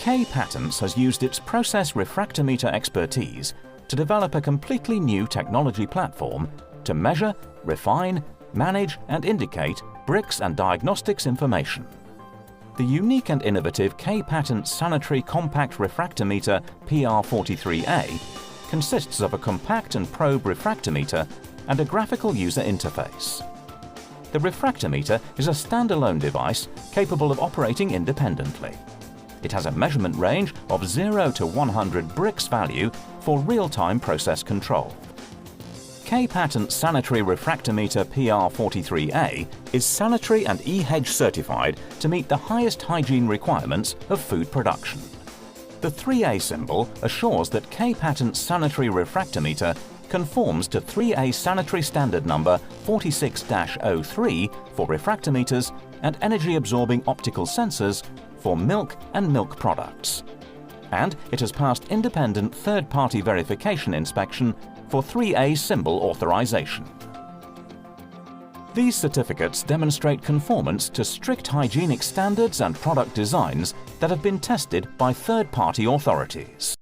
K Patents has used its process refractometer expertise to develop a completely new technology platform to measure, refine, manage and indicate bricks and diagnostics information. The unique and innovative K Patent Sanitary Compact Refractometer PR-43-A consists of a compact and probe refractometer and a graphical user interface. The refractometer is a standalone device capable of operating independently. It has a measurement range of 0 to 100 bricks value for real-time process control. K Patent Sanitary Refractometer PR-43-A is Sanitary and EHEDG certified to meet the highest hygiene requirements of food production. The 3A symbol assures that K Patent Sanitary Refractometer conforms to 3A Sanitary Standard Number 46-03 for refractometers and energy-absorbing optical sensors for milk and milk products. And it has passed independent third-party verification inspection for 3A symbol authorization. These certificates demonstrate conformance to strict hygienic standards and product designs that have been tested by third-party authorities.